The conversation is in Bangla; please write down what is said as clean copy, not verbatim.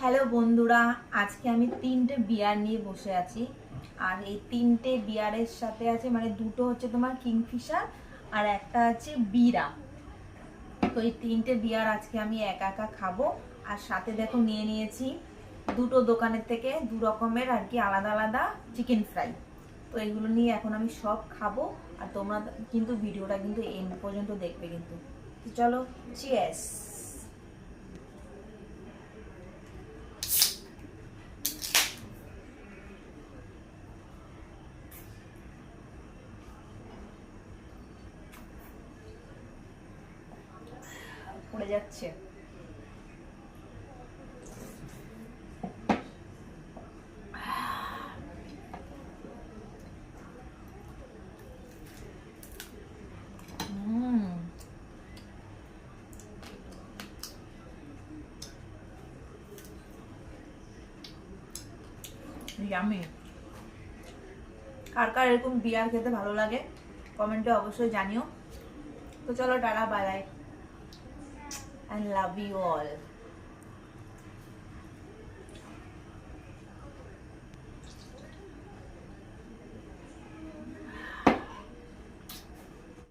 হ্যালো বন্ধুরা, আজকে আমি তিনটে বিয়ার নিয়ে বসে আছি। আর এই তিনটে বিয়ারের সাথে আছে মানে দুটো হচ্ছে তোমার কিংফিশার আর একটা আছে বিরা। তো এই তিনটে বিয়ার আজকে আমি একা একা খাবো। আর সাথে দেখো নিয়ে নিয়েছি দুটো দোকানের থেকে দু রকমের আর কি আলাদা আলাদা চিকেন ফ্রাই। তো এগুলো নিয়ে এখন আমি সব খাবো। আর তোমরা কিন্তু ভিডিওটা কিন্তু এন্ড পর্যন্ত দেখবে কিন্তু। তো চলো, চিয়ার্স। পড়ে যাচ্ছে। ইয়ামি। কার কার এরকম বিয়ার খেতে ভালো লাগে কমেন্টে অবশ্যই জানিও। তো চলো, টাটা, bye bye, and love you all.